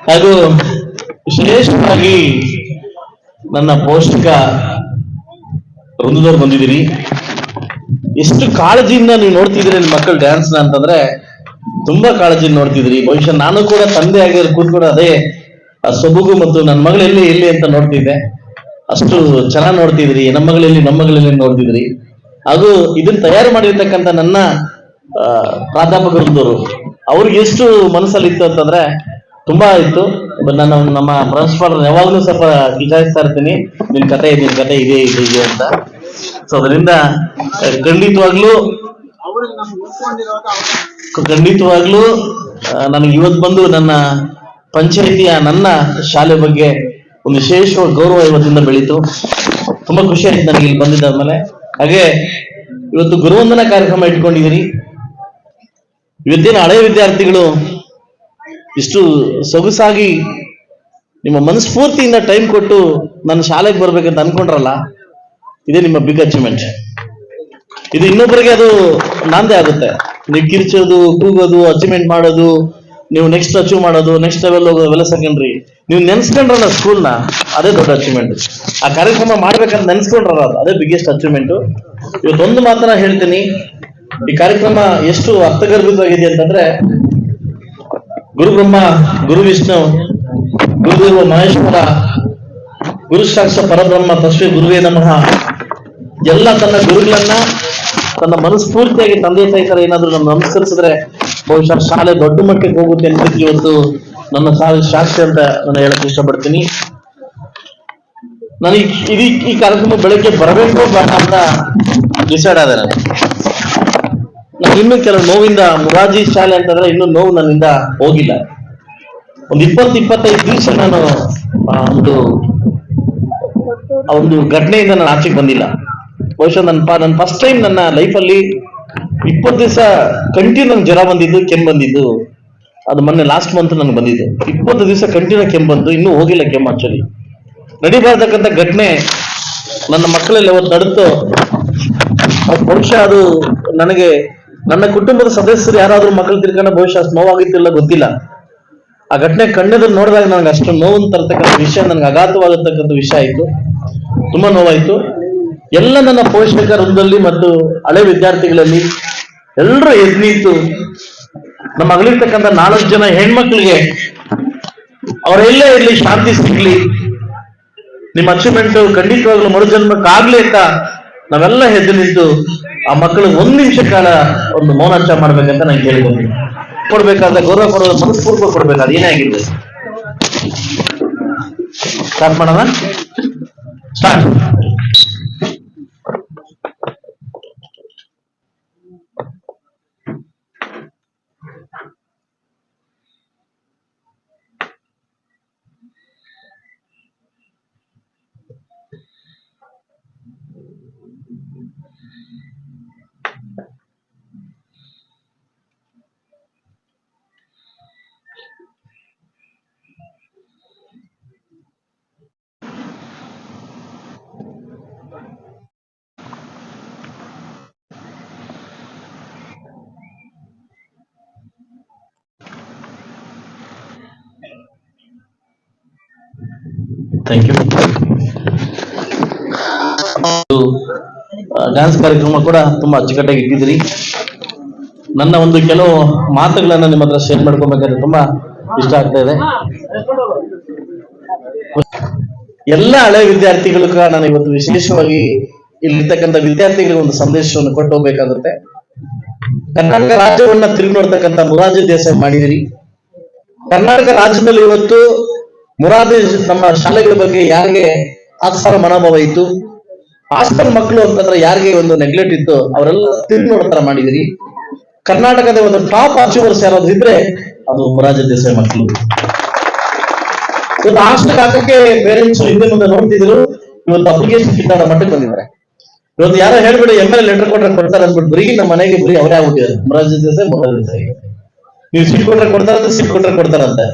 ಹಾಗೂ ವಿಶೇಷವಾಗಿ ನನ್ನ ಪೌಷ್ಟಿಕ ವೃಂದದವ್ರು ಬಂದಿದ್ದೀರಿ. ಎಷ್ಟು ಕಾಳಜಿಯಿಂದ ನೀವು ನೋಡ್ತಿದ್ದೀರಿ ನಿಮ್ಮ ಮಕ್ಕಳು ಡ್ಯಾನ್ಸ್ ಅಂತಂದ್ರೆ ತುಂಬಾ ಕಾಳಜಿಯಿಂದ ನೋಡ್ತಿದ್ರಿ. ಬಹುಶಃ ನಾನು ಕೂಡ ತಂದೆ ಆಗಿರೋ ಕೂತ್ಕೊಂಡು ಅದೇ ಸೊಬಗು ಮತ್ತು ನನ್ನ ಮಗಳು ಎಲ್ಲಿ ಅಂತ ನೋಡ್ತಿದ್ದೆ. ಅಷ್ಟು ಚೆನ್ನಾಗಿ ನೋಡ್ತಿದ್ರಿ. ನಮ್ಮ ಮಗಳಲ್ಲಿ ನೋಡ್ತಿದ್ರಿ. ಹಾಗೂ ಇದನ್ನ ತಯಾರು ಮಾಡಿರ್ತಕ್ಕಂಥ ನನ್ನ ಪ್ರಾಧ್ಯಾಪಕರು ಅವ್ರಿಗೆ ಎಷ್ಟು ಮನಸ್ಸಲ್ಲಿ ಇತ್ತು ಅಂತಂದ್ರೆ ತುಂಬಾ ಇತ್ತು. ನಾನು ನಮ್ಮ ಪ್ರಿನ್ಸಿಪಾಲ್ ಯಾವಾಗ್ಲೂ ಸ್ವಲ್ಪ ವಿಚಾರಿಸ್ತಾ ಇರ್ತೀನಿ, ನಿನ್ ಕತೆ ಇದೆ ಅಂತ. ಸೊ ಅದರಿಂದ ಖಂಡಿತವಾಗ್ಲೂ ನನಗೆ ಇವತ್ತು ಬಂದು ನನ್ನ ಪಂಚಾಯಿತಿಯ ನನ್ನ ಶಾಲೆ ಬಗ್ಗೆ ಒಂದು ವಿಶೇಷ ಗೌರವ ಇವತ್ತಿಂದ ಬೆಳೀತು. ತುಂಬಾ ಖುಷಿ ಆಯ್ತು ನನಗೆ ಇಲ್ಲಿ ಬಂದಿದ್ದಾದ್ಮೇಲೆ. ಹಾಗೆ ಇವತ್ತು ಗುರುವಂದನಾ ಕಾರ್ಯಕ್ರಮ ಇಟ್ಕೊಂಡಿದ್ದೀರಿ. ಇವತ್ತೇನು ಹಳೆಯ ವಿದ್ಯಾರ್ಥಿಗಳು ಇಷ್ಟು ಸೊಗಸಾಗಿ ನಿಮ್ಮ ಮನಸ್ಫೂರ್ತಿಯಿಂದ ಟೈಮ್ ಕೊಟ್ಟು ನನ್ನ ಶಾಲೆಗೆ ಬರ್ಬೇಕಂತ ಅನ್ಕೊಂಡ್ರಲ್ಲ, ಇದೇ ನಿಮ್ಮ ಬಿಗ್ ಅಚೀವ್ಮೆಂಟ್. ಇದು ಇನ್ನೊಬ್ಬರಿಗೆ ಅದು ನಾಂದೇ ಆಗುತ್ತೆ. ನೀವು ಕಿರ್ಚೋದು, ಕೂಗೋದು, ಅಚೀವ್ಮೆಂಟ್ ಮಾಡೋದು, ನೀವು ನೆಕ್ಸ್ಟ್ ಅಚೀವ್ ಮಾಡೋದು, ನೆಕ್ಸ್ಟ್ ಲೆವೆಲ್ ಹೋಗೋದು ಅವೆಲ್ಲ ಸೆಕೆಂಡ್ರಿ. ನೀವು ನೆನ್ಸ್ಕೊಂಡ್ರಲ್ಲ ಸ್ಕೂಲ್ನ, ಅದೇ ದೊಡ್ಡ ಅಚೀವ್ಮೆಂಟ್. ಆ ಕಾರ್ಯಕ್ರಮ ಮಾಡ್ಬೇಕಂತ ನೆನ್ಸ್ಕೊಂಡ್ರಲ್ಲ, ಅದೇ ಬಿಗ್ಗೆಸ್ಟ್ ಅಚೀವ್ಮೆಂಟ್. ಇವತ್ತೊಂದು ಮಾತನ್ನ ಹೇಳ್ತೀನಿ, ಈ ಕಾರ್ಯಕ್ರಮ ಎಷ್ಟು ಅರ್ಥಗರ್ಭಿತವಾಗಿದೆ ಅಂತಂದ್ರೆ, ಗುರು ಬ್ರಹ್ಮ, ಗುರು ವಿಷ್ಣು, ಗುರುದೇವ ಮಹೇಶ್ವರ, ಗುರು ಸಾಕ್ಷಾತ್ ಪರಬ್ರಹ್ಮ ತಸ್ಮೈ ಗುರುವೇ ನಮಃ ಎಲ್ಲ ತನ್ನ ಗುರುಗಳನ್ನ ತನ್ನ ಮನಸ್ಫೂರ್ತಿಯಾಗಿ ತಂದೆ ತಾಯಿ ತರ ಏನಾದ್ರು ನಮ್ಮ ನಮಸ್ಕರಿಸಿದ್ರೆ ಬಹುಶಃ ಶಾಲೆ ದೊಡ್ಡ ಮಟ್ಟಕ್ಕೆ ಹೋಗುತ್ತೆ ಅಂತ ಇವತ್ತು ನನ್ನ ಸಾಕ್ಷಿ ಅಂತ ನಾನು ಹೇಳಕ್ ಇಷ್ಟಪಡ್ತೀನಿ. ನಾನು ಈ ಕಾರ್ಯಕ್ರಮ ಬೆಳಗ್ಗೆ ಬರಬೇಕು ಬೇಡ ಅಂತ ಡಿಸೈಡ್ ಆದೆ. ನಾನು ಇನ್ನೂ ಕೆಲವು ನೋವಿಂದ ಮುರಾರ್ಜಿ ಶಾಲೆ ಅಂತಂದ್ರೆ ಇನ್ನೂ ನೋವು ನನ್ನಿಂದ ಹೋಗಿಲ್ಲ. ಒಂದು 20-25 ದಿವಸ ನಾನು ಒಂದು ಘಟನೆಯಿಂದ ನಾನು ಆಚೆಗೆ ಬಂದಿಲ್ಲ. ಬಹುಶಃ ನನ್ನ ಫಸ್ಟ್ ಟೈಮ್ ನನ್ನ ಲೈಫಲ್ಲಿ 20 ದಿವಸ ಕಂಟಿನ್ಯೂ ನಂಗೆ ಜ್ವರ ಬಂದಿದ್ದು, ಕೆಮ್ಮು ಬಂದಿದ್ದು. ಅದು ಮೊನ್ನೆ ಲಾಸ್ಟ್ ಮಂತ್ ನನಗೆ ಬಂದಿದ್ದು. 20 ದಿವಸ ಕಂಟಿನ್ಯೂ ಕೆಮ್ಮು ಬಂದು, ಇನ್ನೂ ಹೋಗಿಲ್ಲ ಕೆಮ್ಮು. ಆಕ್ಚುಲಿ ನಡಿಬಾರ್ದಕ್ಕಂಥ ಘಟನೆ ನನ್ನ ಮಕ್ಕಳಲ್ಲಿ ಅವತ್ತು ನಡೆದು, ಬಹುಶಃ ಅದು ನನಗೆ ನನ್ನ ಕುಟುಂಬದ ಸದಸ್ಯರು ಯಾರಾದ್ರೂ ಮಕ್ಕಳು ತಿರ್ಕೊಂಡ ಬಹುಶಃ ಅಷ್ಟು ನೋವಾಗಿತ್ತಿಲ್ಲ, ಗೊತ್ತಿಲ್ಲ. ಆ ಘಟನೆ ಕಣ್ಣೆದುರು ನೋಡಿದಾಗ ನನಗೆ ಅಷ್ಟು ನೋವನ್ನು ತರತಕ್ಕಂಥ ವಿಷಯ, ನನಗೆ ಆಘಾತವಾಗತಕ್ಕಂಥ ವಿಷಯ ಆಯಿತು. ತುಂಬಾ ನೋವಾಯಿತು. ಎಲ್ಲ ನನ್ನ ಪೋಷಕ ವೃಂದದಲ್ಲಿ ಮತ್ತು ಹಳೆ ವಿದ್ಯಾರ್ಥಿಗಳಲ್ಲಿ ಎಲ್ಲರೂ ಎದ್ದು ನಿಂತು ನಮ್ಮ ಮಗಳಿರ್ತಕ್ಕಂಥ 4 ಜನ ಹೆಣ್ಮಕ್ಳಿಗೆ ಅವರೆಲ್ಲೇ ಇರ್ಲಿ ಶಾಂತಿ ಸಿಗ್ಲಿ, ನಿಮ್ಮ ಅಚೀವ್ಮೆಂಟ್ ಖಂಡಿತವಾಗ್ಲೂ ಮರುಜನ್ಮಕ್ಕಾಗ್ಲಿ ಅಂತ ನಾವೆಲ್ಲ ಎದ್ದು ನಿಂತು ಆ ಮಕ್ಕಳಿಗೆ 1 ನಿಮಿಷ ಕಾಲ ಒಂದು ಮೌನಾಚರಣೆ ಮಾಡ್ಬೇಕಂತ ನಾನು ಕೇಳ್ಕೊತೀನಿ. ಕೊಡ್ಬೇಕಾದ ಗೌರವ ಕೊಡೋದು ಮನಸ್ಪೂರ್ವಕ ಕೊಡ್ಬೇಕಾದ ಏನೇ ಆಗಿರ್ಲಿ. ಸ್ಟಾರ್ಟ್ ಮಾಡೋಣ. ಸ್ಟಾರ್ಟ್. Thank you. ಡ್ಯಾನ್ಸ್ ಕಾರ್ಯಕ್ರಮ ಕೂಡ ತುಂಬಾ ಅಚ್ಚುಕಟ್ಟಾಗಿ ಇಟ್ಟಿದ್ದೀರಿ. ನನ್ನ ಒಂದು ಕೆಲವು ಮಾತುಗಳನ್ನ ನಿಮ್ಮ ಹತ್ರ ಶೇರ್ ಮಾಡ್ಕೊಬೇಕಾದ್ರೆ ತುಂಬಾ ಇಷ್ಟ ಆಗ್ತಾ ಇದೆ. ಎಲ್ಲ ಹಳೆ ವಿದ್ಯಾರ್ಥಿಗಳು ಕೂಡ ನಾನು ಇವತ್ತು ವಿಶೇಷವಾಗಿ ಇಲ್ಲಿರ್ತಕ್ಕಂಥ ವಿದ್ಯಾರ್ಥಿಗಳಿಗೆ ಒಂದು ಸಂದೇಶವನ್ನು ಕೊಟ್ಟು ಹೋಗ್ಬೇಕಾಗುತ್ತೆ. ಕರ್ನಾಟಕ ರಾಜ್ಯವನ್ನ ತಿರುಗಿ ನೋಡ್ತಕ್ಕಂಥ ಮೊರಾರ್ಜಿ ದೇಸಾಯಿ ಮಾಡಿದಿರಿ. ಕರ್ನಾಟಕ ರಾಜ್ಯದಲ್ಲಿ ಇವತ್ತು ಮೊರಾರ್ಜಿ ನಮ್ಮ ಶಾಲೆಗಳ ಬಗ್ಗೆ ಯಾರಿಗೆ ಆಸ್ಪದ ಮನೋಭಾವ ಇತ್ತು, ಹಾಸ್ಟೆಲ್ ಮಕ್ಕಳು ಅಂತಂದ್ರೆ ಯಾರಿಗೆ ಒಂದು ನೆಗ್ಲೆಕ್ಟ್ ಇತ್ತು, ಅವರೆಲ್ಲ ತಿರುಗಿ ನೋಡ್ತಾರ ಮಾಡಿದಿರಿ. ಕರ್ನಾಟಕದ ಒಂದು ಟಾಪ್ ಅಚೀವರ್ಸ್ ಯಾರಾದ್ರೂ ಇದ್ರೆ ಅದು ಮೊರಾರ್ಜಿ ದೇಸಾಯಿ ಮಕ್ಕಳು. ಇವತ್ತು ಹಾಸ್ಟೆಲ್ ಹಾಕಕ್ಕೆ ಪೇರೆಂಟ್ಸ್ ಹಿಂದೆ ಮುಂದೆ ನೋಡ್ತಿದ್ರು, ಇವತ್ತು ಅಪ್ಲಿಕೇಶನ್ ಕಿತ್ತಾಡ ಮಟ್ಟಕ್ಕೆ ಬಂದಿದ್ದಾರೆ. ಇವತ್ತು ಯಾರೋ ಹೇಳ್ಬಿಡಿ MLA ಲೆಟರ್ ಕೊಟ್ರೆ ಕೊಡ್ತಾರೆ ಅಂದ್ಬಿಟ್ಟು ಬರೀ ನಮ್ಮ ಮನೆಗೆ ಬರೀ ಅವರೇ ಆಗ್ಬಿಟ್ಟಿದ್ದಾರೆ. ಮೊರಾರ್ಜಿ ದೇಸಾಯಿ ನೀವು ಸೀಟ್ ಕೊಟ್ರೆ ಕೊಡ್ತಾರಂತೆ, ಸೀಟ್ ಕೊಟ್ರೆ ಕೊಡ್ತಾರಂತೆ.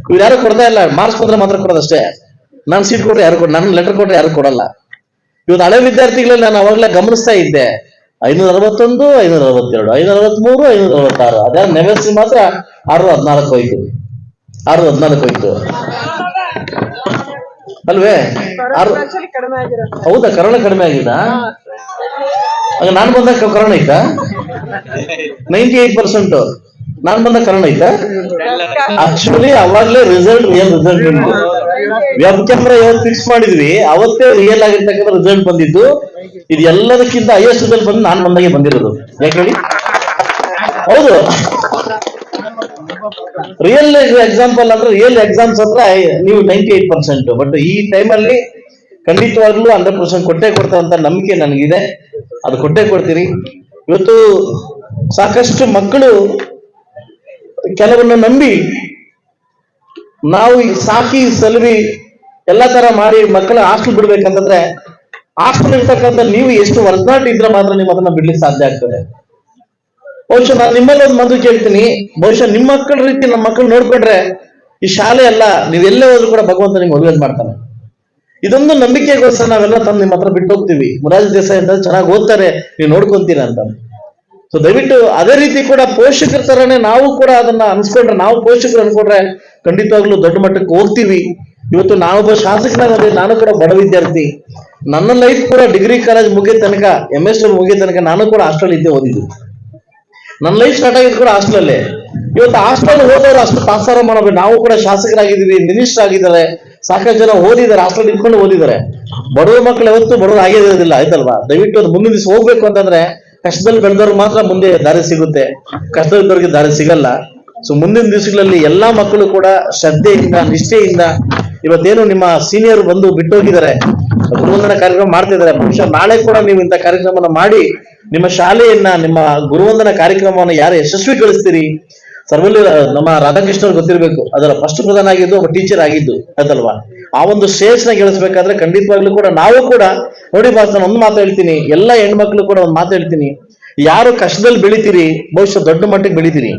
ಇವ್ರು ಯಾರು ಕೊಡ್ತಾ ಇಲ್ಲ, ಮಾರ್ಕ್ಸ್ ಬಂದ್ರೆ ಮಾತ್ರ ಕೊಡೋದಷ್ಟೇ. ನಾನು ಸೀಟ್ ಕೊಟ್ರೆ ಯಾರು ನನ್ನ ಲೆಟರ್ ಕೊಟ್ರೆ ಯಾರು ಕೊಡಲ್ಲ. ಇವತ್ತು ಹಳೆ ವಿದ್ಯಾರ್ಥಿಗಳಲ್ಲಿ ನಾನು ಅವಾಗಲೇ ಗಮನಿಸ್ತಾ ಇದ್ದೆ, 561, 562, 563, 566. ಅದೇ ನೆವೆಸಿ ಮಾತ್ರ 614 ಹೋಯ್ತು. 614 ಹೋಯ್ತು ಅಲ್ವೇ? ಹೌದಾ? ಕರೋನಾ ಕಡಿಮೆ ಆಗಿದ? ಆಗ ನಾನು ಬಂದಾಗ ಕರೋನಾ ಐತಾ? 98%. ನಾನ್ ಬಂದಾಗ ಕರೋನಾ ಐತಾ? ಆಕ್ಚುಲಿ ಅವಾಗ್ಲೇ ರಿಸಲ್ಟ್ ಉಂಟು. ವೆಬ್ ಕ್ಯಾಮ್ರಾ ಯಾವತ್ತು ಫಿಕ್ಸ್ ಮಾಡಿದ್ವಿ ಅವತ್ತೇ ರಿಯಲ್ ಆಗಿರ್ತಕ್ಕಂಥ ರಿಸಲ್ಟ್ ಬಂದಿದ್ದು. ಇದು ಎಲ್ಲದಕ್ಕಿಂತ ಹೈಯೆಸ್ಟ್ ರಿಸಲ್ಟ್ ಬಂದು ನಾನು ಬಂದಾಗೆ ಬಂದಿರೋದು. ಯಾಕೆ ಹೇಳಿ? ಹೌದು, ರಿಯಲ್ ಎಕ್ಸಾಂಪಲ್ ಅಂದ್ರೆ ರಿಯಲ್ ಎಕ್ಸಾಮ್ಸ್ ಅಂದ್ರೆ ನೀವು 98%. ಬಟ್ ಈ ಟೈಮಲ್ಲಿ ಖಂಡಿತವಾಗ್ಲೂ 100% ಕೊಟ್ಟೇ ಕೊಡ್ತಾರಂತ ನಂಬಿಕೆ ನನಗಿದೆ. ಅದು ಕೊಟ್ಟೇ ಕೊಡ್ತೀರಿ. ಇವತ್ತು ಸಾಕಷ್ಟು ಮಕ್ಕಳು ಕೆಲವನ್ನ ನಂಬಿ ನಾವು ಸಾಕಿ ಸಲುವಿ ಎಲ್ಲಾ ತರ ಮಾಡಿ ಮಕ್ಕಳ ಹಾಸ್ಟೆಲ್ ಬಿಡ್ಬೇಕಂತಂದ್ರೆ ಹಾಸ್ಟೆಲ್ ಇರ್ತಕ್ಕಂಥ ನೀವು ಎಷ್ಟು ವರ್ನಾಟ್ ಇದ್ರೆ ಮಾತ್ರ ನೀವು ಅದನ್ನ ಬಿಡ್ಲಿಕ್ಕೆ ಸಾಧ್ಯ ಆಗ್ತದೆ. ಬಹುಶಃ ನಾನು ನಿಮ್ಮಲ್ಲಿ ಒಂದು ಮದುವೆ ಕೇಳ್ತೀನಿ, ಬಹುಶಃ ನಿಮ್ಮ ಮಕ್ಕಳ ರೀತಿ ನಮ್ಮ ಮಕ್ಕಳು ನೋಡ್ಕೊಂಡ್ರೆ ಈ ಶಾಲೆ ಅಲ್ಲ, ನೀವೆಲ್ಲೇ ಹೋದ್ರು ಕೂಡ ಭಗವಂತ ನಿಮ್ಗೆ ಒಳ್ಳೇದು ಮಾಡ್ತಾನೆ. ಇದೊಂದು ನಂಬಿಕೆಗೋಸ್ಕರ ನಾವೆಲ್ಲ ತಂದು ನಿಮ್ಮ ಹತ್ರ ಬಿಟ್ಟು ಹೋಗ್ತೀವಿ. ಮುರಾರ್ಜಿ ದೇಸಾಯಿ ಅಂತ ಚೆನ್ನಾಗಿ ಓದ್ತಾರೆ, ನೀವು ನೋಡ್ಕೊಂತೀರ ಅಂತ. ಸೊ ದಯವಿಟ್ಟು ಅದೇ ರೀತಿ ಕೂಡ ಪೋಷಕರ ತರನೇ ನಾವು ಕೂಡ ಅದನ್ನ ಅನ್ಸ್ಕೊಂಡ್ರೆ, ನಾವು ಪೋಷಕರು ಅನ್ಕೊಂಡ್ರೆ ಖಂಡಿತವಾಗ್ಲೂ ದೊಡ್ಡ ಮಟ್ಟಕ್ಕೆ ಹೋಗ್ತೀವಿ. ಇವತ್ತು ನಾನೊಬ್ಬ ಶಾಸಕನಾಗದೆ, ನಾನು ಕೂಡ ಬಡ ವಿದ್ಯಾರ್ಥಿ. ನನ್ನ ಲೈಫ್ ಕೂಡ ಡಿಗ್ರಿ ಕಾಲೇಜ್ ಮುಗಿದ ತನಕ, MS ಮುಗಿದ ತನಕ ನಾನು ಕೂಡ ಹಾಸ್ಟೆಲ್ ಇದ್ದೇ ಓದಿದ್ದು. ನನ್ನ ಲೈಫ್ ಸ್ಟಾರ್ಟ್ ಆಗಿದ್ದು ಕೂಡ ಹಾಸ್ಟೆಲಲ್ಲೇ. ಇವತ್ತು ಹಾಸ್ಟೆಲ್ ಹೋದವರು ಅಷ್ಟು ತಾತ್ಸಾರ ಮಾಡಬೇಕು. ನಾವು ಕೂಡ ಶಾಸಕರಾಗಿದ್ದೀವಿ, ಮಿನಿಸ್ಟರ್ ಆಗಿದ್ದಾರೆ, ಸಾಕಷ್ಟು ಜನ ಓದಿದ್ದಾರೆ, ಹಾಸ್ಟೆಲ್ ಇಟ್ಕೊಂಡು ಓದಿದ್ದಾರೆ. ಬಡವ ಮಕ್ಕಳು ಯಾವತ್ತು ಬಡವರು ಆಗೇ ಇರೋದಿಲ್ಲ, ಆಯ್ತಲ್ವಾ? ದಯವಿಟ್ಟು ಅದು ಮುಂದಿನ ದಿವಸ ಹೋಗ್ಬೇಕು ಅಂತಂದ್ರೆ ಕಷ್ಟದಲ್ಲಿ ಬೆಳೆದವ್ರು ಮಾತ್ರ ಮುಂದೆ ದಾರಿ ಸಿಗುತ್ತೆ, ಕಷ್ಟದಲ್ಲಿದ್ದವ್ರಿಗೆ ದಾರಿ ಸಿಗಲ್ಲ. ಸೊ ಮುಂದಿನ ದಿವಸಗಳಲ್ಲಿ ಎಲ್ಲಾ ಮಕ್ಕಳು ಕೂಡ ಶ್ರದ್ಧೆಯಿಂದ, ನಿಷ್ಠೆಯಿಂದ, ಇವತ್ತೇನು ನಿಮ್ಮ ಸೀನಿಯರ್ ಬಂದು ಬಿಟ್ಟೋಗಿದ್ದಾರೆ, ಗುರುವಂದನ ಕಾರ್ಯಕ್ರಮ ಮಾಡ್ತಿದ್ದಾರೆ. ಬಹುಶಃ ನಾಳೆ ಕೂಡ ನೀವು ಇಂಥ ಕಾರ್ಯಕ್ರಮನ ಮಾಡಿ ನಿಮ್ಮ ಶಾಲೆಯನ್ನ, ನಿಮ್ಮ ಗುರುವಂದನ ಕಾರ್ಯಕ್ರಮವನ್ನು ಯಾರು ಯಶಸ್ವಿಗೊಳಿಸ್ತೀರಿ. ಸರ್ವಲ್ಲಿ ನಮ್ಮ ರಾಧಾಕೃಷ್ಣ ಅವ್ರು ಗೊತ್ತಿರ್ಬೇಕು, ಅದರ ಫಸ್ಟ್ ಪ್ರಧಾನ ಆಗಿದ್ದು ಒಬ್ಬ ಟೀಚರ್ ಆಗಿದ್ದು, ಅದಲ್ವಾ? ಆ ಒಂದು ಸ್ಟೇಜ್ನ ಗೆಲ್ಲಿಸ್ಬೇಕಾದ್ರೆ ಖಂಡಿತವಾಗ್ಲೂ ಕೂಡ ನಾವು ಕೂಡ ನೋಡಿ ಬಾಸ್, ನಾನು ಒಂದು ಮಾತು ಹೇಳ್ತೀನಿ, ಎಲ್ಲ ಹೆಣ್ಮಕ್ಳು ಕೂಡ ಒಂದು ಮಾತು ಹೇಳ್ತೀನಿ, ಯಾರು ಕಷ್ಟದಲ್ಲಿ ಬೆಳಿತೀರಿ ಬಹುಶಃ ದೊಡ್ಡ ಮಟ್ಟಿಗೆ ಬೆಳಿತೀರಿ.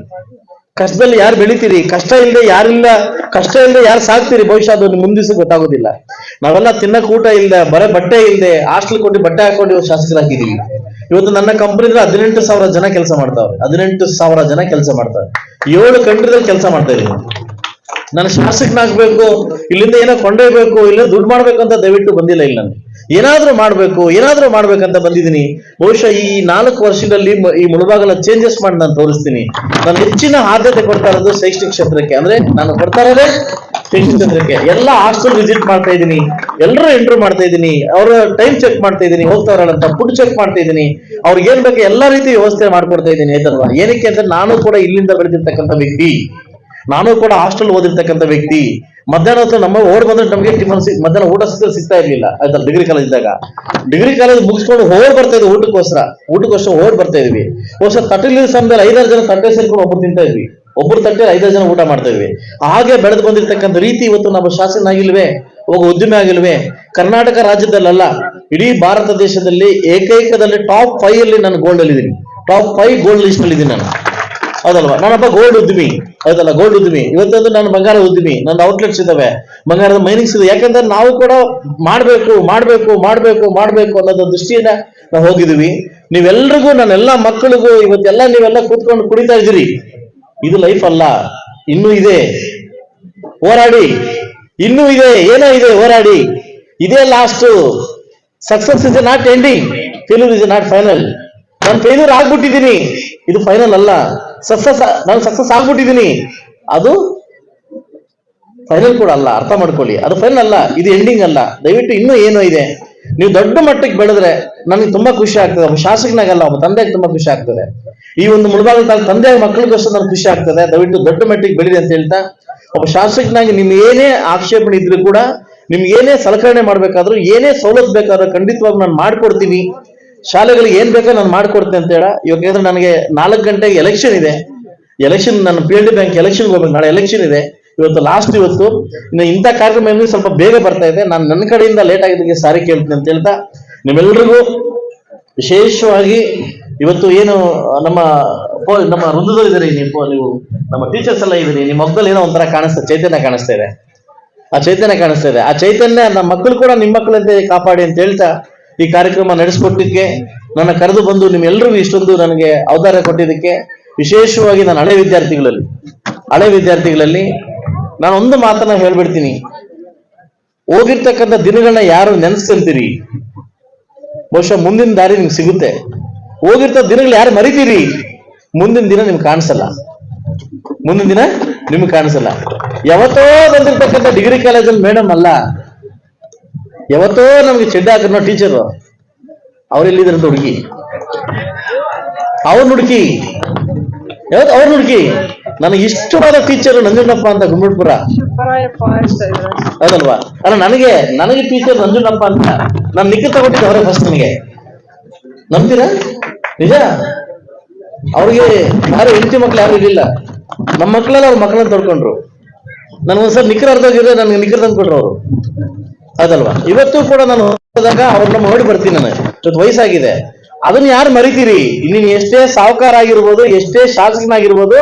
ಕಷ್ಟದಲ್ಲಿ ಯಾರು ಬೆಳಿತೀರಿ, ಕಷ್ಟ ಇಲ್ಲದೆ ಯಾರು ಸಾಕ್ತೀರಿ, ಬಹುಶಃ ಅದು ಮುಂದಿವ್ಸ ಗೊತ್ತಾಗೋದಿಲ್ಲ. ನಾವೆಲ್ಲ ತಿನ್ನಕ್ ಊಟ ಇಲ್ಲದೆ, ಬರೀ ಬಟ್ಟೆ ಇಲ್ಲದೆ, ಹಾಸ್ಟೆಲ್ ಕೊಟ್ಟು ಬಟ್ಟೆ ಹಾಕೊಂಡು ಶಾಸಕರಾಗಿದ್ದೀವಿ. ಇವತ್ತು ನನ್ನ ಕಂಪನಿದ್ರೆ 18,000 ಜನ ಕೆಲಸ ಮಾಡ್ತಾವ್ರೆ. 18,000 ಜನ ಕೆಲಸ ಮಾಡ್ತಾರೆ. 7 ಕಂಟ್ರಿದಲ್ಲಿ ಕೆಲಸ ಮಾಡ್ತಾ ಇದೀನಿ. ನಾನು ಶಾಸಕನಾಗ್ಬೇಕು, ಇಲ್ಲಿಂದ ಏನೋ ಕೊಂಡೊಯ್ಬೇಕು, ಇಲ್ಲಿಂದ ದುಡ್ಡು ಮಾಡ್ಬೇಕು ಅಂತ ದಯವಿಟ್ಟು ಬಂದಿಲ್ಲ. ಇಲ್ಲ, ನಾನು ಏನಾದ್ರೂ ಮಾಡ್ಬೇಕಂತ ಬಂದಿದ್ದೀನಿ. ಬಹುಶಃ ಈ 4 ವರ್ಷದಲ್ಲಿ ಈ ಮುಳುಬಾಗಲ ಚೇಂಜಸ್ ಮಾಡಿ ನಾನು ತೋರಿಸ್ತೀನಿ. ನಾನು ಹೆಚ್ಚಿನ ಆದ್ಯತೆ ಕೊಡ್ತಾ ಇರೋದು ಶೈಕ್ಷಣಿಕ ಕ್ಷೇತ್ರಕ್ಕೆ. ಅಂದ್ರೆ ನಾನು ಕೊಡ್ತಾ ಇರೋದೇ ಶೈಕ್ಷಣಿಕ ಕ್ಷೇತ್ರಕ್ಕೆ. ಎಲ್ಲ ಹಾಸ್ಟೆಲ್ ವಿಸಿಟ್ ಮಾಡ್ತಾ ಇದ್ದೀನಿ, ಎಲ್ಲರೂ ಎಂಟ್ರಿ ಮಾಡ್ತಾ ಇದ್ದೀನಿ, ಅವರ ಟೈಮ್ ಚೆಕ್ ಮಾಡ್ತಾ ಇದ್ದೀನಿ, ಹೋಗ್ತಾವ್ರಂತ ಫುಡ್ ಚೆಕ್ ಮಾಡ್ತಾ ಇದ್ದೀನಿ, ಅವ್ರಿಗೆ ಏನ್ ಬೇಕು ಎಲ್ಲಾ ರೀತಿ ವ್ಯವಸ್ಥೆ ಮಾಡ್ಕೊಡ್ತಾ ಇದ್ದೀನಿ, ಆಯ್ತಲ್ವಾ? ಏನಕ್ಕೆ ಅಂತ ನಾನು ಕೂಡ ಇಲ್ಲಿಂದ ಬೆಳೆದಿರ್ತಕ್ಕಂಥ ವ್ಯಕ್ತಿ, ನಾನು ಕೂಡ ಹಾಸ್ಟೆಲ್ ಓದಿರ್ತಕ್ಕಂಥ ವ್ಯಕ್ತಿ. ಮಧ್ಯಾಹ್ನ ಹೊತ್ತು ನಮ್ಮ ಓಡ್ ಬಂದ್ರೆ ನಮಗೆ ಮಧ್ಯಾಹ್ನ ಊಟ ಸಿಗ್ತಾ ಇರ್ಲಿಲ್ಲ, ಆಯ್ತಲ್ಲ? ಡಿಗ್ರಿ ಕಾಲೇಜ್ ಇದ್ದಾಗ ಡಿಗ್ರಿ ಕಾಲೇಜ್ ಮುಗಿಸ್ಕೊಂಡು ಓಡ್ ಬರ್ತಾ ಇದ್ವಿ, ಊಟಕ್ಕೋಸ್ಕರ ಓಡ್ ಬರ್ತಾ ಇದ್ವಿ. ವರ್ಷ ತಟ್ಟೆಲಿ ಸಮಯದಲ್ಲಿ 5-6 ಜನ ತಟ್ಟೆ ಸೇರ್ಕೊಂಡು ಒಬ್ಬರು ತಿಂತಾ ಇದ್ವಿ, ಒಬ್ಬರು ತಟ್ಟೆ 5 ಜನ ಊಟ ಮಾಡ್ತಾ ಇದ್ವಿ. ಹಾಗೆ ಬೆಳೆದು ಬಂದಿರ್ತಕ್ಕಂಥ ರೀತಿ ಇವತ್ತು ನಮ್ಮ ಶಾಸಕನಾಗಿಲ್ವೇ, ಒಬ್ಬ ಉದ್ಯಮಿ ಆಗಿಲ್ವೇ, ಕರ್ನಾಟಕ ರಾಜ್ಯದಲ್ಲ ಇಡೀ ಭಾರತ ದೇಶದಲ್ಲಿ ಏಕೈಕದಲ್ಲಿ ಟಾಪ್ 5 ಅಲ್ಲಿ ನಾನು ಗೋಲ್ಡ್ ಅಲ್ಲಿ ಇದ್ದೀನಿ. ಟಾಪ್ 5 ಗೋಲ್ಡ್ ಲಿಸ್ಟ್ ಅಲ್ಲಿ ಇದ್ದೀನಿ ನಾನು, ಹೌದಲ್ವಾ? ನಾನೊಬ್ಬ ಗೋಲ್ಡ್ ಉದ್ಯಮಿ, ಆಯ್ತಲ್ಲ? ಗೋಲ್ಡ್ ಉದ್ಯಮಿ. ಇವತ್ತೊಂದು ನಾನು ಬಂಗಾರ ಉದ್ಯಮಿ, ನನ್ನ ಔಟ್ಲೆಟ್ಸ್ ಇದಾವೆ, ಬಂಗಾರದ ಮೈನಿಂಗ್ಸ್ ಇದೆ. ಯಾಕಂದ್ರೆ ನಾವು ಕೂಡ ಮಾಡ್ಬೇಕು ಅನ್ನೋದು ದೃಷ್ಟಿಯಿಂದ ನಾವು ಹೋಗಿದೀವಿ. ನೀವೆಲ್ರಿಗೂ, ನನ್ನೆಲ್ಲಾ ಮಕ್ಕಳಿಗೂ ಇವತ್ತೆಲ್ಲ ನೀವೆಲ್ಲ ಕೂತ್ಕೊಂಡು ಕುಡಿತಾ ಇದ್ದೀರಿ. ಇದು ಲೈಫ್ ಅಲ್ಲ, ಇನ್ನೂ ಇದೆ, ಹೋರಾಡಿ. ಇನ್ನೂ ಇದೆ, ಏನೋ ಇದೆ, ಹೋರಾಡಿ. ಇದೇ last. Success is not ending, failure is not final. ನಾನು ಫೇಲ್ಯೂರ್ ಆಗ್ಬಿಟ್ಟಿದ್ದೀನಿ, ಇದು ಫೈನಲ್ ಅಲ್ಲ. ನಾನು ಸಕ್ಸಸ್ ಆಗ್ಬಿಟ್ಟಿದ್ದೀನಿ, ಅದು ಫೈನಲ್ ಕೂಡ ಅಲ್ಲ. ಅರ್ಥ ಮಾಡ್ಕೊಳ್ಳಿ, ಅದು ಫೈನಲ್ ಅಲ್ಲ, ಇದು ಎಂಡಿಂಗ್ ಅಲ್ಲ. ದಯವಿಟ್ಟು ಇನ್ನೂ ಏನೋ ಇದೆ. ನೀವು ದೊಡ್ಡ ಮಟ್ಟಕ್ಕೆ ಬೆಳೆದ್ರೆ ನನಗೆ ತುಂಬಾ ಖುಷಿ ಆಗ್ತದೆ. ಒಬ್ಬ ಶಾಸಕನಾಗಲ್ಲ, ಒಬ್ಬ ತಂದೆಗೆ ತುಂಬಾ ಖುಷಿ ಆಗ್ತದೆ. ಈ ಒಂದು ಮುಳುಬಾಗಲ ತಂದೆಯ ಮಕ್ಕಳಿಗೋಸ್ಕರ ನನಗೆ ಖುಷಿ ಆಗ್ತದೆ. ದಯವಿಟ್ಟು ದೊಡ್ಡ ಮಟ್ಟಿಗೆ ಬೆಳಿದೆ ಅಂತ ಹೇಳ್ತಾ, ಒಬ್ಬ ಶಾಸಕನಾಗಿ ನಿಮ್ಗೆ ಏನೇ ಆಕ್ಷೇಪಣೆ ಇದ್ರು ಕೂಡ, ನಿಮ್ಗೆ ಏನೇ ಸಲಕರಣೆ ಮಾಡ್ಬೇಕಾದ್ರೂ, ಏನೇ ಸವಲತ್ತು ಬೇಕಾದ್ರೂ ಖಂಡಿತವಾಗಿ ನಾನು ಮಾಡ್ಕೊಡ್ತೀನಿ. ಶಾಲೆಗಳಿಗೆ ಏನ್ ಬೇಕೋ ನಾನು ಮಾಡ್ಕೊಡ್ತೀನಿ ಅಂತ ಹೇಳ. ಇವಾಗ ನನಗೆ 4 ಗಂಟೆಗೆ ಎಲೆಕ್ಷನ್ ಇದೆ. ನಾನು PLD ಬ್ಯಾಂಕ್ ಎಲೆಕ್ಷನ್ಗೆ ಹೋಗ್ಬೇಕು, ನಾಳೆ ಎಲೆಕ್ಷನ್ ಇದೆ. ಇವತ್ತು ಲಾಸ್ಟ್. ಇವತ್ತು ಇನ್ನು ಇಂಥ ಕಾರ್ಯಕ್ರಮ ಸ್ವಲ್ಪ ಬೇಗ ಬರ್ತಾ ಇದೆ. ನಾನು ನನ್ನ ಕಡೆಯಿಂದ ಲೇಟ್ ಆಗಿದ್ದಕ್ಕೆ ಸಾರಿ ಕೇಳ್ತೀನಿ ಅಂತ ಹೇಳ್ತಾ, ನಿಮ್ಮೆಲ್ರಿಗೂ ವಿಶೇಷವಾಗಿ ಇವತ್ತು ಏನು ನಮ್ಮ ವೃಂದದಲ್ಲಿ ಇದ್ದೀರಿ, ನೀವು ನಮ್ಮ ಟೀಚರ್ಸ್ ಎಲ್ಲ ಇದ್ದೀರಿ, ನಿಮ್ಮ ಮಕ್ಕಳಲ್ಲಿ ಏನೋ ಒಂಥರ ಚೈತನ್ಯ ಕಾಣಿಸ್ತಾ ಇದೆ. ಆ ಚೈತನ್ಯ ನಮ್ಮ ಮಕ್ಕಳು ಕೂಡ ನಿಮ್ಮ ಮಕ್ಕಳಂತೆ ಕಾಪಾಡಿ ಅಂತ ಹೇಳ್ತಾ ಈ ಕಾರ್ಯಕ್ರಮ ನಡೆಸ್ಕೊಟ್ಟಿಕ್ಕೆ ನನ್ನ ಕರೆದು ಬಂದು ನಿಮ್ಮೆಲ್ಲರಿಗೂ ಇಷ್ಟೊಂದು ನನಗೆ ಅವಧಾರ ಕೊಟ್ಟಿದ್ದಕ್ಕೆ ವಿಶೇಷವಾಗಿ ನಾನು ಹಳೆ ವಿದ್ಯಾರ್ಥಿಗಳಲ್ಲಿ ನಾನು ಒಂದು ಮಾತನ್ನ ಹೇಳ್ಬಿಡ್ತೀನಿ. ಹೋಗಿರ್ತಕ್ಕಂಥ ದಿನಗಳನ್ನ ಯಾರು ನೆನೆಸ್ಕೊಂತೀರಿ, ಬಹುಶಃ ಮುಂದಿನ ದಾರಿ ನಿಮ್ಗೆ ಸಿಗುತ್ತೆ. ಹೋಗಿರ್ತ ದಿನಗಳು ಯಾರು ಮರಿತೀರಿ, ಮುಂದಿನ ದಿನ ನಿಮ್ಗೆ ಕಾಣಿಸಲ್ಲ. ಯಾವತ್ತೋ ಬಂದಿರ್ತಕ್ಕಂಥ ಡಿಗ್ರಿ ಕಾಲೇಜಲ್ಲಿ ಮೇಡಮ್ ಅಲ್ಲ, ಯಾವತ್ತೋ ನಮ್ಗೆ ಚೆಡ್ಡ ಹಾಕಿರೋ ಟೀಚರು ಅವ್ರೆಲ್ಲಿದ್ರಂತ ಹುಡುಗಿ, ಅವ್ರನ್ನ ಹುಡುಕಿ ನನಗೆ ಇಷ್ಟವಾದ ಟೀಚರ್ ನಂಜುಂಡಪ್ಪ ಅಂತ ಗುಮ್ಮಡ್ಪುರ, ಹೌದಲ್ವಾ? ಅಲ್ಲ, ನನಗೆ ಟೀಚರ್ ನಂಜುಂಡಪ್ಪ ಅಂತ ನಾನು ನಿಖಿಲ್ ತಗೊಟ್ಟಿದ್ದೆ ಅವರೇ ಫಸ್ಟ್. ನನಗೆ ನಂಬ್ತೀರಾ? ನಿಜ. ಅವ್ರಿಗೆ ಯಾರು ಹೆಂಡತಿ ಮಕ್ಳು ಯಾರು ಇರಲಿಲ್ಲ. ನಮ್ಮ ಮಕ್ಕಳೆಲ್ಲ ಅವ್ರ ಮಕ್ಕಳನ್ನ ತೊಡ್ಕೊಂಡ್ರು. ನನಗೊಂದ್ಸಲ ನಿಖರ್ ಅರ್ಧೋಗಿದ್ರೆ ನನಗೆ ನಿಖರ್ ತಂದ್ಕೊಟ್ರು ಅವರು, ಹೌದಲ್ವಾ? ಇವತ್ತು ಕೂಡ ನಾನು ಹೋದಾಗ ಅವ್ರನ್ನ ನೋಡಿ ಬರ್ತೀನಿ. ಇವತ್ತು ವಯಸ್ಸಾಗಿದೆ, ಅದನ್ನ ಯಾರು ಮರಿತೀರಿ? ನೀನು ಎಷ್ಟೇ ಸಾಹುಕಾರ ಆಗಿರ್ಬೋದು, ಎಷ್ಟೇ ಶಾಸಕನಾಗಿರ್ಬೋದು,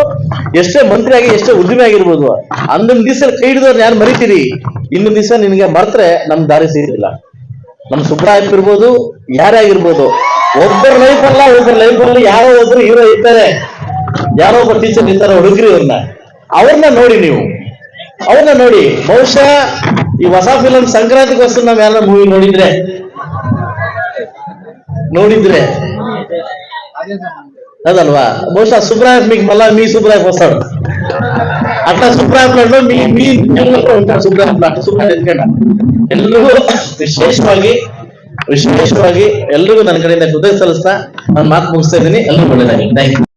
ಎಷ್ಟೇ ಮಂತ್ರಿ ಆಗಿ, ಎಷ್ಟೇ ಉದ್ಯಮಿ ಆಗಿರ್ಬೋದು, ಅಂದೊಂದು ದಿವಸ ಕೈ ಹಿಡಿದವ್ರನ್ನ ಯಾರು ಮರಿತೀರಿ? ಇನ್ನೊಂದು ದಿವಸ ನಿನಗೆ ಮರೆತ್ರೆ ನಮ್ ದಾರಿ ಸಿಗಲಿಲ್ಲ. ನಮ್ ಸುಬ್ರಾಯಪ್ಪ ಇರ್ಬೋದು, ಯಾರೇ ಆಗಿರ್ಬೋದು, ಒಬ್ಬರ ಲೈಫಲ್ಲಿ ಯಾರೋ ಒಬ್ರು ಹೀರೋ ಇರ್ತಾರೆ, ಯಾರೋ ಒಬ್ಬ ಟೀಚರ್ ಇರ್ತಾರೆ, ಹುಡುಗ್ರಿ ಅವ್ರನ್ನ ನೋಡಿ, ನೀವು ಅವ್ರನ್ನ ನೋಡಿ. ಬಹುಶಃ ಈ ಹೊಸ ಫಿಲಂ ಸಂಕ್ರಾಂತಿಗೋಸ್ಕರ ನಾವ್ ಯಾರ ಮೂವಿ ನೋಡಿದ್ರೆ ಅದಲ್ವಾ? ಬಹುಶಃ ಸುಬ್ರಾಯ್ మీకు మళ్ళా మీ సుబ్రాయ్ వస్తాడు, అట్లా సుబ్రాయ్ ప్లాట్లో మీ ఉంటాడు సుబ్రాయ్ ప్లాట్. సుబ్రాయ్ ఎందుకంటే ಎಲ್ರಿಗೂ ವಿಶೇಷವಾಗಿ ಎಲ್ರಿಗೂ ನನ್ನ ಕಡೆಯಿಂದ ಕೃತಜ್ಞತೆ ಸಲ್ಲಿಸ್ತಾ ನಾನು ಮಾತು ಮುಗಿಸ್ತಾ ಇದ್ದೀನಿ. ಎಲ್ಲರೂ ಒಳ್ಳೆಯದಾಗಿ. Thank you.